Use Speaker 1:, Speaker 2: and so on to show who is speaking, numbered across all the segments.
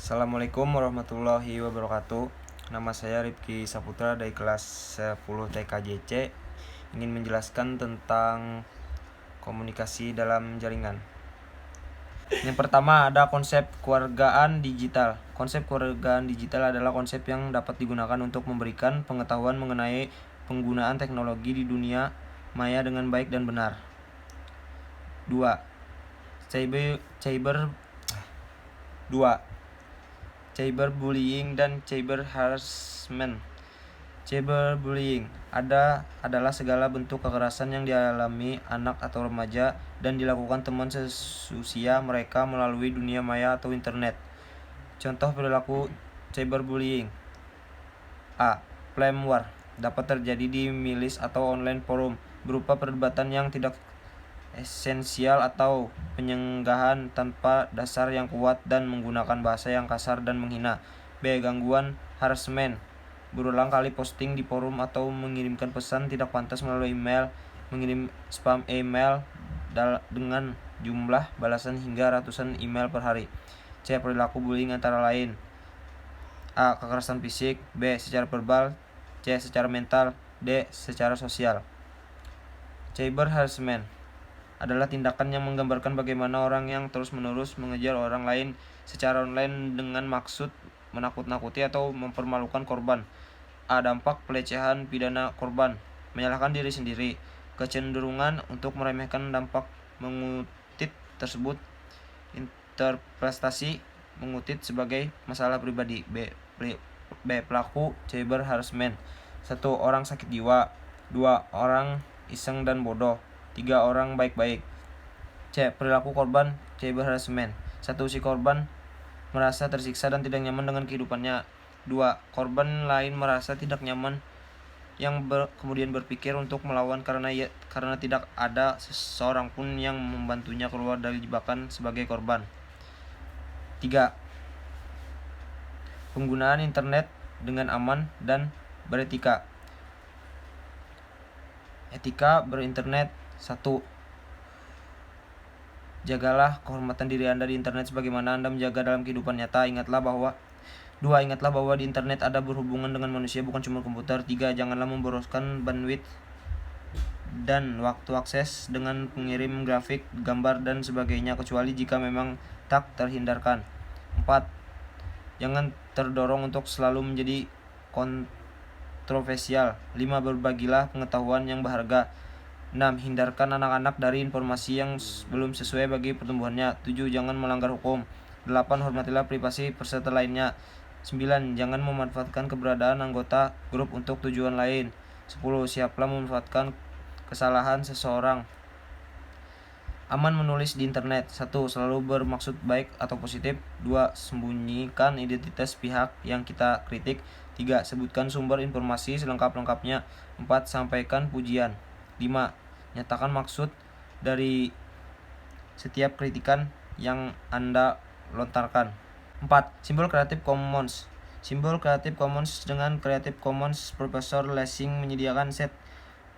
Speaker 1: Assalamualaikum warahmatullahi wabarakatuh. Nama saya Rifki Saputra dari kelas 10 TKJC. Ingin menjelaskan tentang komunikasi dalam jaringan. Yang pertama ada konsep kewargaan digital. Konsep kewargaan digital adalah konsep yang dapat digunakan untuk memberikan pengetahuan mengenai penggunaan teknologi di dunia maya dengan baik dan benar. 2. Cyberbullying dan cyber harassment. Cyberbullying adalah segala bentuk kekerasan yang dialami anak atau remaja dan dilakukan teman seusia mereka melalui dunia maya atau internet. Contoh perilaku cyberbullying: A. Flame war dapat terjadi di milis atau online forum, berupa perdebatan yang tidak esensial atau penyenggahan tanpa dasar yang kuat dan menggunakan bahasa yang kasar dan menghina. B. Gangguan harassment, berulang kali posting di forum atau mengirimkan pesan tidak pantas melalui email, mengirim spam email dengan jumlah balasan hingga ratusan email per hari. C. Perilaku bullying antara lain: A. Kekerasan fisik, B. Secara verbal, C. Secara mental, D. Secara sosial. Cyber harassment adalah tindakan yang menggambarkan bagaimana orang yang terus-menerus mengejar orang lain secara online dengan maksud menakut-nakuti atau mempermalukan korban. A. Dampak pelecehan pidana korban: menyalahkan diri sendiri, kecenderungan untuk meremehkan dampak mengutit tersebut, interpretasi mengutit sebagai masalah pribadi. B. Pelaku cyber harassment: 1. Orang sakit jiwa, 2. Orang iseng dan bodoh, 3. Orang baik-baik. C. Perilaku korban cyber harassment: 1. Si korban merasa tersiksa dan tidak nyaman dengan kehidupannya, 2. Korban lain merasa tidak nyaman yang kemudian berpikir untuk melawan karena tidak ada seseorang pun yang membantunya keluar dari jebakan sebagai korban. 3. Penggunaan internet dengan aman dan beretika. Etika berinternet: 1. Jagalah kehormatan diri Anda di internet sebagaimana Anda menjaga dalam kehidupan nyata. Ingatlah bahwa di internet ada berhubungan dengan manusia, bukan cuma komputer. 3. Janganlah memboroskan bandwidth dan waktu akses dengan mengirim grafik, gambar, dan sebagainya, kecuali jika memang tak terhindarkan. 4. Jangan terdorong untuk selalu menjadi kontroversial. 5. Berbagilah pengetahuan yang berharga. 6. Hindarkan anak-anak dari informasi yang belum sesuai bagi pertumbuhannya. 7. Jangan melanggar hukum. 8. Hormatilah privasi peserta lainnya. 9. Jangan memanfaatkan keberadaan anggota grup untuk tujuan lain. 10. Siaplah memanfaatkan kesalahan seseorang. Aman menulis di internet: 1. Selalu bermaksud baik atau positif. 2. Sembunyikan identitas pihak yang kita kritik. 3. Sebutkan sumber informasi selengkap-lengkapnya. 4. Sampaikan pujian. 5. Nyatakan maksud dari setiap kritikan yang Anda lontarkan. 4. Simbol Creative Commons. Simbol Creative Commons dengan Creative Commons Profesor Lessing menyediakan set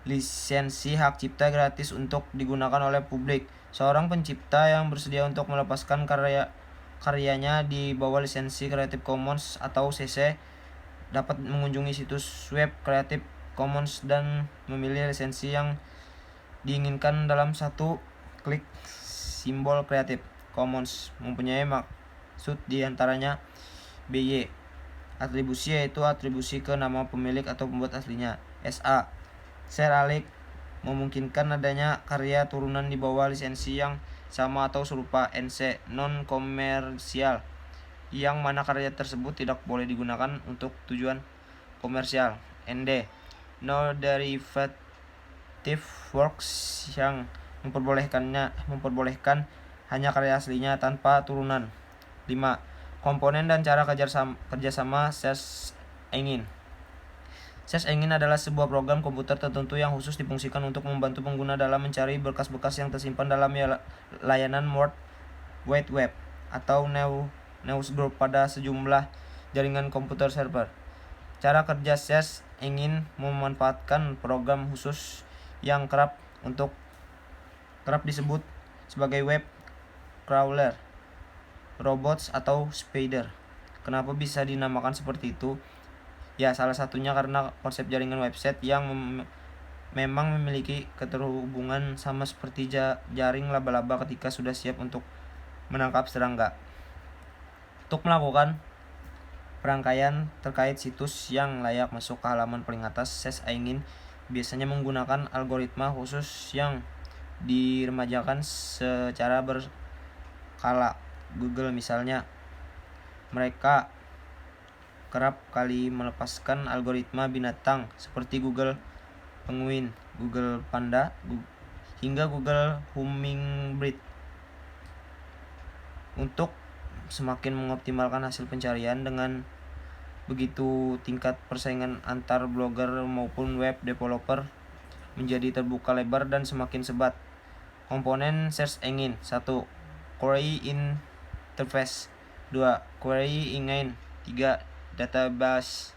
Speaker 1: lisensi hak cipta gratis untuk digunakan oleh publik. Seorang pencipta yang bersedia untuk melepaskan karyanya di bawah lisensi Creative Commons atau CC dapat mengunjungi situs web Creative Commons dan memilih lisensi yang diinginkan dalam satu klik. Simbol Creative Commons mempunyai maksud diantaranya BY. Atribusi yaitu atribusi ke nama pemilik atau pembuat aslinya. SA. Share alike memungkinkan adanya karya turunan di bawah lisensi yang sama atau serupa. NC. Non komersial, yang mana karya tersebut tidak boleh digunakan untuk tujuan komersial. ND. No derivative works, yang memperbolehkan hanya karya aslinya tanpa turunan. 5. Komponen dan cara kerjasama search engine. Search engine adalah sebuah program komputer tertentu yang khusus difungsikan untuk membantu pengguna dalam mencari berkas-berkas yang tersimpan dalam layanan World Wide Web atau newsgroup pada sejumlah jaringan komputer server. Cara kerja search engine memanfaatkan program khusus yang kerap disebut sebagai web crawler, robots, atau spider. Kenapa bisa dinamakan seperti itu? Ya, salah satunya karena konsep jaringan website yang memang memiliki keterhubungan sama seperti jaring laba-laba ketika sudah siap untuk menangkap serangga. Untuk melakukan perangkaian terkait situs yang layak masuk ke halaman paling atas search engine biasanya menggunakan algoritma khusus yang diremajakan secara berkala. Google misalnya, mereka kerap kali melepaskan algoritma binatang seperti Google Penguin, Google Panda, hingga Google Hummingbird untuk semakin mengoptimalkan hasil pencarian. Dengan begitu tingkat persaingan antar blogger maupun web developer menjadi terbuka lebar dan semakin sebat. Komponen search engine: 1. Query interface, 2. Query engine, 3. Database,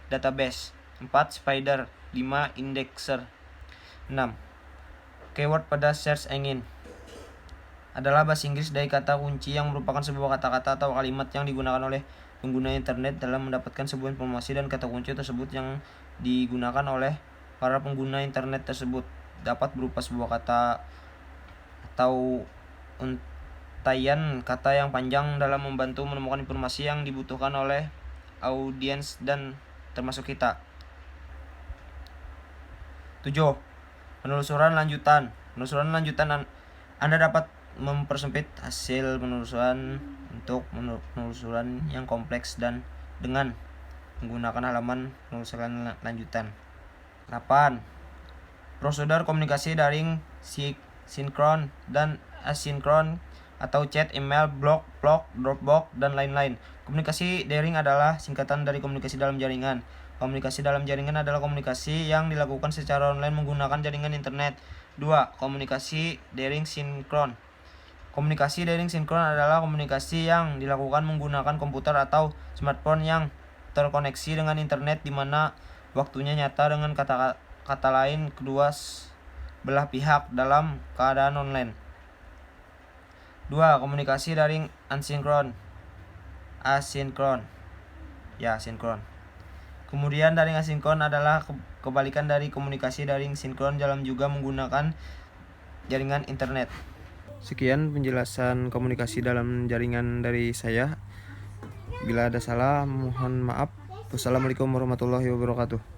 Speaker 1: 4. Spider, 5. Indexer. 6. Keyword pada search engine adalah bahasa Inggris dari kata kunci yang merupakan sebuah kata-kata atau kalimat yang digunakan oleh pengguna internet dalam mendapatkan sebuah informasi, dan kata kunci tersebut yang digunakan oleh para pengguna internet tersebut dapat berupa sebuah kata atau untaian kata yang panjang dalam membantu menemukan informasi yang dibutuhkan oleh audiens dan termasuk kita. 7. Penelusuran lanjutan. Penelusuran lanjutan, Anda dapat mempersempit hasil penelusuran untuk penelusuran yang kompleks dan dengan menggunakan halaman penelusuran lanjutan. 8. Prosedur komunikasi daring sinkron dan asinkron atau chat, email, blog, Dropbox, dan lain-lain. Komunikasi daring adalah singkatan dari komunikasi dalam jaringan. Komunikasi dalam jaringan adalah komunikasi yang dilakukan secara online menggunakan jaringan internet. 2. Komunikasi daring sinkron. Komunikasi daring sinkron adalah komunikasi yang dilakukan menggunakan komputer atau smartphone yang terkoneksi dengan internet di mana waktunya nyata. Dengan kata lain, kedua belah pihak dalam keadaan online. 2. Komunikasi daring asinkron. Sinkron. Kemudian daring asinkron adalah kebalikan dari komunikasi daring sinkron dalam juga menggunakan jaringan internet. Sekian penjelasan komunikasi dalam jaringan dari saya. Bila ada salah, mohon maaf. Wassalamualaikum warahmatullahi wabarakatuh.